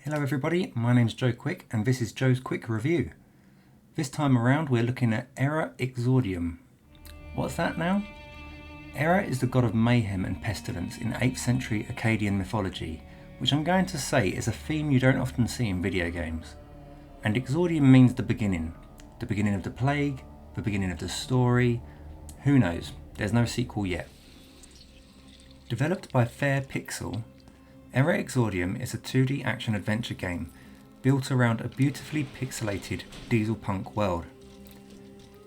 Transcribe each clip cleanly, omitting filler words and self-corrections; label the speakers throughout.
Speaker 1: Hello everybody, my name's Joe Quick and this is Joe's Quick Review. This time around we're looking at ERRA Exordium. What's that now? ERRA is the god of mayhem and pestilence in 8th century Akkadian mythology, which I'm going to say is a theme you don't often see in video games. And Exordium means the beginning of the plague, the beginning of the story. Who knows, there's no sequel yet. Developed by Fair Pixel, ERRA Exordium is a 2D action-adventure game built around a beautifully pixelated dieselpunk world.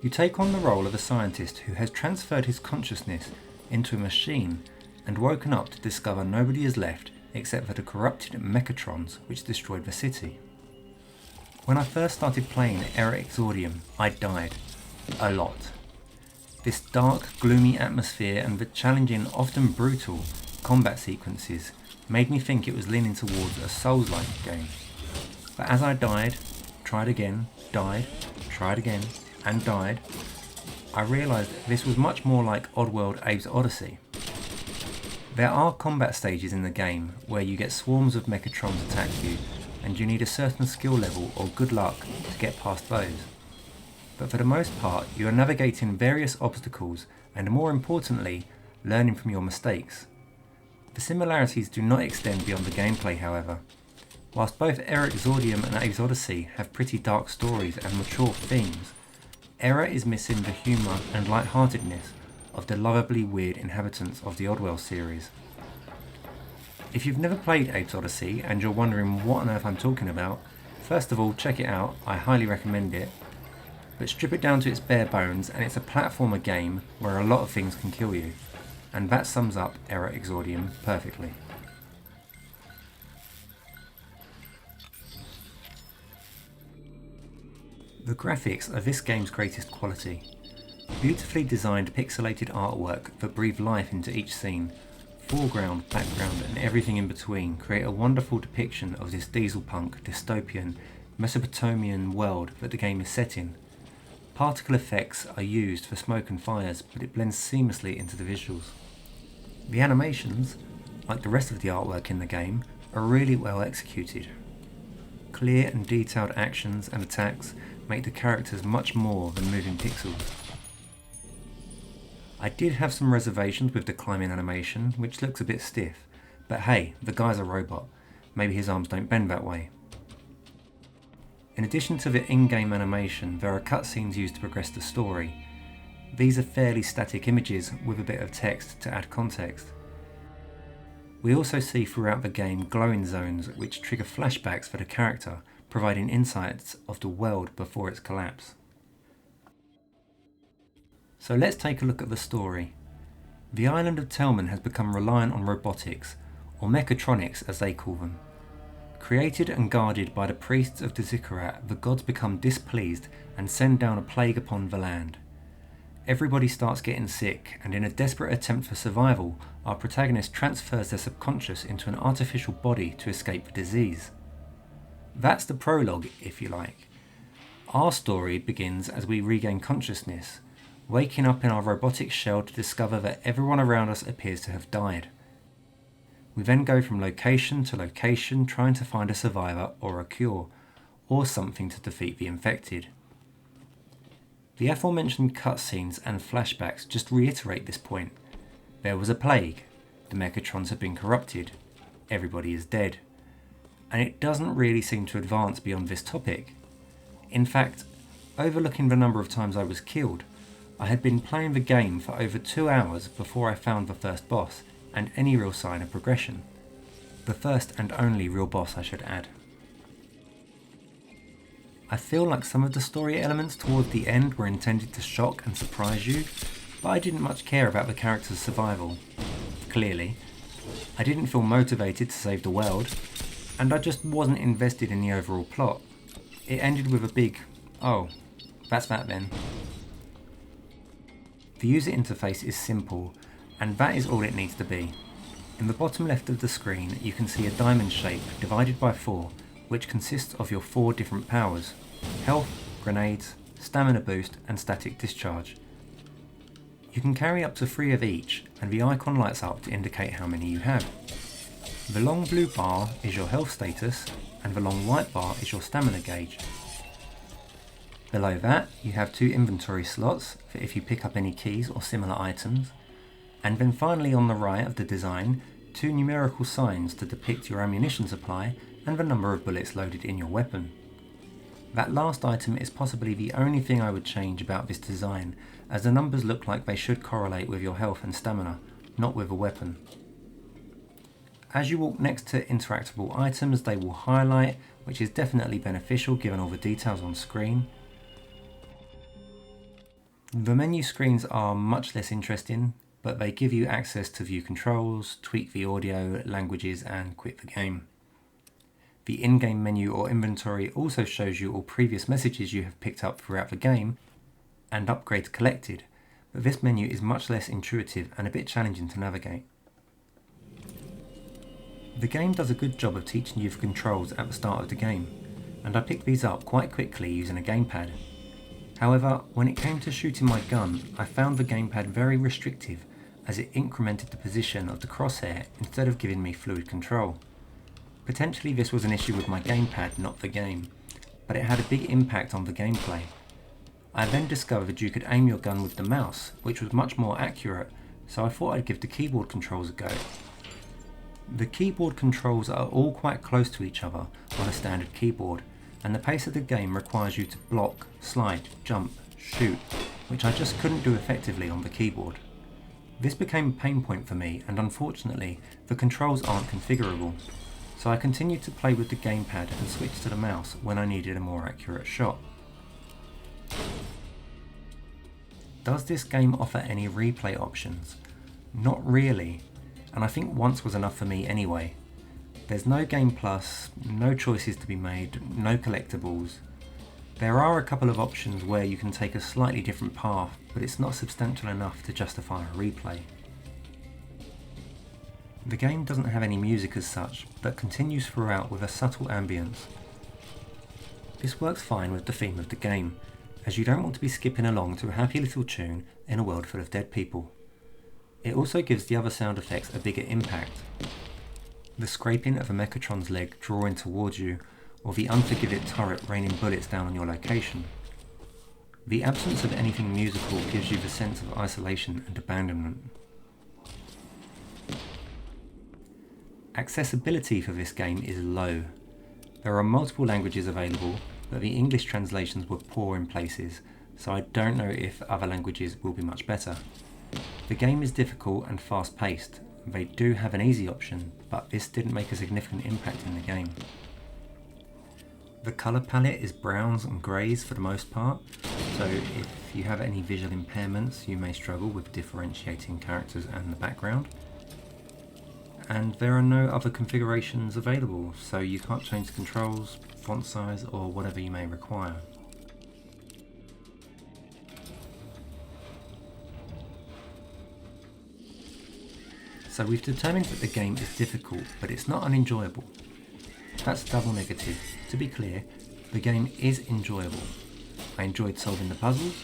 Speaker 1: You take on the role of a scientist who has transferred his consciousness into a machine and woken up to discover nobody is left except for the corrupted mechatrons which destroyed the city. When I first started playing ERRA Exordium, I died. A lot. This dark, gloomy atmosphere and the challenging, often brutal, combat sequences made me think it was leaning towards a Souls-like game. But as I died, tried again, died, tried again, and died, I realised this was much more like Oddworld Abe's Odyssey. There are combat stages in the game where you get swarms of mechatrons attack you, and you need a certain skill level or good luck to get past those. But for the most part, you are navigating various obstacles and, more importantly, learning from your mistakes. The similarities do not extend beyond the gameplay, however. Whilst both ERRA Exordium and Abe's Odyssey have pretty dark stories and mature themes, ERRA is missing the humour and lightheartedness of the lovably weird inhabitants of the Oddworld series. If you've never played Abe's Odyssey and you're wondering what on earth I'm talking about, first of all check it out, I highly recommend it. But strip it down to its bare bones and it's a platformer game where a lot of things can kill you. And that sums up ERRA Exordium perfectly. The graphics are this game's greatest quality. Beautifully designed pixelated artwork that breathe life into each scene. Foreground, background and everything in between create a wonderful depiction of this dieselpunk, dystopian, Mesopotamian world that the game is set in. Particle effects are used for smoke and fires, but it blends seamlessly into the visuals. The animations, like the rest of the artwork in the game, are really well executed. Clear and detailed actions and attacks make the characters much more than moving pixels. I did have some reservations with the climbing animation, which looks a bit stiff, but hey, the guy's a robot, maybe his arms don't bend that way. In addition to the in-game animation, there are cutscenes used to progress the story. These are fairly static images with a bit of text to add context. We also see throughout the game glowing zones which trigger flashbacks for the character, providing insights of the world before its collapse. So let's take a look at the story. The island of Telman has become reliant on robotics, or mechatronics as they call them. Created and guarded by the priests of Desicarat, the gods become displeased and send down a plague upon the land. Everybody starts getting sick, and in a desperate attempt for survival, our protagonist transfers their subconscious into an artificial body to escape the disease. That's the prologue, if you like. Our story begins as we regain consciousness, waking up in our robotic shell to discover that everyone around us appears to have died. We then go from location to location trying to find a survivor or a cure, or something to defeat the infected. The aforementioned cutscenes and flashbacks just reiterate this point. There was a plague, the mechatrons have been corrupted, everybody is dead. And it doesn't really seem to advance beyond this topic. In fact, overlooking the number of times I was killed, I had been playing the game for over 2 hours before I found the first boss, and any real sign of progression. The first and only real boss, I should add. I feel like some of the story elements towards the end were intended to shock and surprise you, but I didn't much care about the character's survival. Clearly, I didn't feel motivated to save the world, and I just wasn't invested in the overall plot. It ended with a big, oh, that's that then. The user interface is simple, and that is all it needs to be. In the bottom left of the screen you can see a diamond shape divided by 4, which consists of your 4 different powers: health, grenades, stamina boost and static discharge. You can carry up to 3 of each, and the icon lights up to indicate how many you have. The long blue bar is your health status, and the long white bar is your stamina gauge. Below that, you have 2 inventory slots for if you pick up any keys or similar items, and then finally on the right of the design, 2 numerical signs to depict your ammunition supply and the number of bullets loaded in your weapon. That last item is possibly the only thing I would change about this design, as the numbers look like they should correlate with your health and stamina, not with a weapon. As you walk next to interactable items, they will highlight, which is definitely beneficial given all the details on screen. The menu screens are much less interesting, but they give you access to view controls, tweak the audio, languages, and quit the game. The in-game menu or inventory also shows you all previous messages you have picked up throughout the game and upgrades collected, but this menu is much less intuitive and a bit challenging to navigate. The game does a good job of teaching you the controls at the start of the game, and I picked these up quite quickly using a gamepad. However, when it came to shooting my gun, I found the gamepad very restrictive as it incremented the position of the crosshair instead of giving me fluid control. Potentially this was an issue with my gamepad, not the game, but it had a big impact on the gameplay. I then discovered you could aim your gun with the mouse, which was much more accurate, so I thought I'd give the keyboard controls a go. The keyboard controls are all quite close to each other on a standard keyboard, and the pace of the game requires you to block, slide, jump, shoot, which I just couldn't do effectively on the keyboard. This became a pain point for me, and unfortunately the controls aren't configurable, so I continued to play with the gamepad and switched to the mouse when I needed a more accurate shot. Does this game offer any replay options? Not really, and I think once was enough for me anyway. There's no Game Plus, no choices to be made, no collectibles. There are a couple of options where you can take a slightly different path, but it's not substantial enough to justify a replay. The game doesn't have any music as such, but continues throughout with a subtle ambience. This works fine with the theme of the game, as you don't want to be skipping along to a happy little tune in a world full of dead people. It also gives the other sound effects a bigger impact. The scraping of a mechatron's leg drawing towards you, or the unforgiving turret raining bullets down on your location. The absence of anything musical gives you the sense of isolation and abandonment. Accessibility for this game is low. There are multiple languages available, but the English translations were poor in places, so I don't know if other languages will be much better. The game is difficult and fast-paced. They do have an easy option, but this didn't make a significant impact in the game. The colour palette is browns and greys for the most part, so if you have any visual impairments you may struggle with differentiating characters and the background. And there are no other configurations available, so you can't change the controls, font size or whatever you may require. So we've determined that the game is difficult, but it's not unenjoyable. That's double negative. To be clear, the game is enjoyable. I enjoyed solving the puzzles,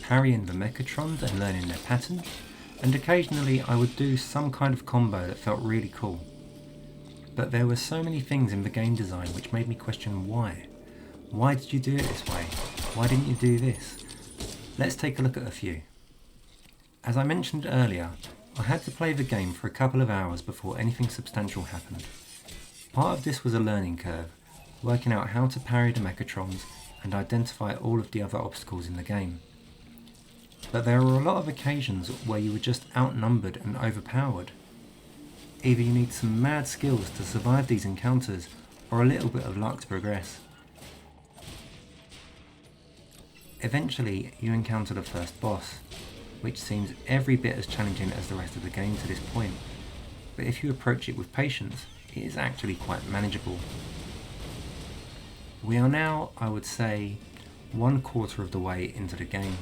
Speaker 1: parrying the mechatrons and learning their patterns, and occasionally I would do some kind of combo that felt really cool. But there were so many things in the game design which made me question why. Why did you do it this way? Why didn't you do this? Let's take a look at a few. As I mentioned earlier, I had to play the game for a couple of hours before anything substantial happened. Part of this was a learning curve, working out how to parry the mechatrons and identify all of the other obstacles in the game. But there were a lot of occasions where you were just outnumbered and overpowered. Either you need some mad skills to survive these encounters, or a little bit of luck to progress. Eventually, you encounter the first boss, which seems every bit as challenging as the rest of the game to this point, but if you approach it with patience, it is actually quite manageable. We are now, I would say, 1/4 of the way into the game,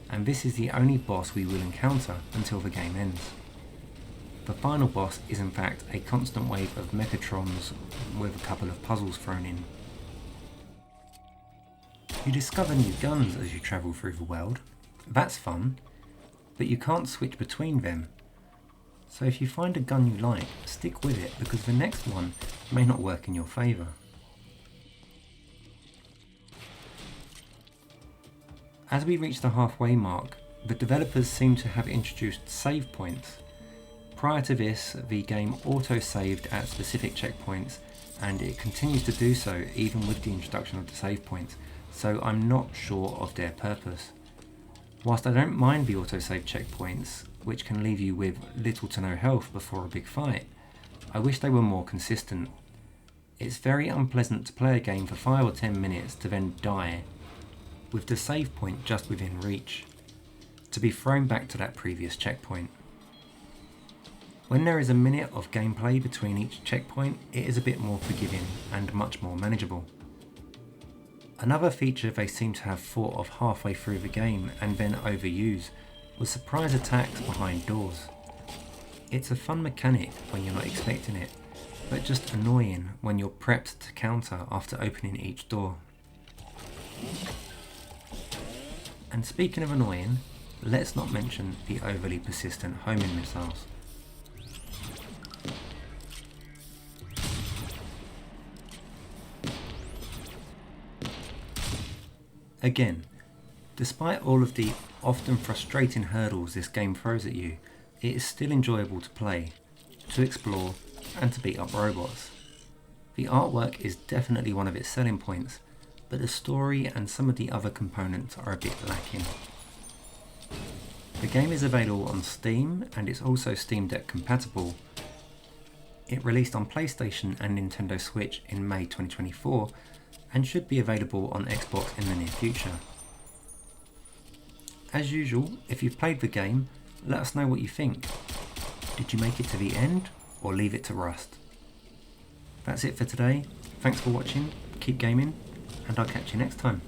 Speaker 1: and this is the only boss we will encounter until the game ends. The final boss is in fact a constant wave of mechatrons with a couple of puzzles thrown in. You discover new guns as you travel through the world. That's fun, but you can't switch between them. So if you find a gun you like, stick with it because the next one may not work in your favour. As we reach the halfway mark, the developers seem to have introduced save points. Prior to this, the game auto-saved at specific checkpoints, and it continues to do so even with the introduction of the save points, so I'm not sure of their purpose. Whilst I don't mind the auto-save checkpoints, which can leave you with little to no health before a big fight, I wish they were more consistent. It's very unpleasant to play a game for 5 or 10 minutes to then die, with the save point just within reach, to be thrown back to that previous checkpoint. When there is a minute of gameplay between each checkpoint, it is a bit more forgiving and much more manageable. Another feature they seem to have thought of halfway through the game and then overuse was surprise attacks behind doors. It's a fun mechanic when you're not expecting it, but just annoying when you're prepped to counter after opening each door. And speaking of annoying, let's not mention the overly persistent homing missiles. Again, despite all of the often frustrating hurdles this game throws at you, it is still enjoyable to play, to explore, and to beat up robots. The artwork is definitely one of its selling points, but the story and some of the other components are a bit lacking. The game is available on Steam and it's also Steam Deck compatible. It released on PlayStation and Nintendo Switch in May 2024 and should be available on Xbox in the near future. As usual, if you've played the game, let us know what you think. Did you make it to the end or leave it to rust? That's it for today. Thanks for watching, keep gaming, and I'll catch you next time.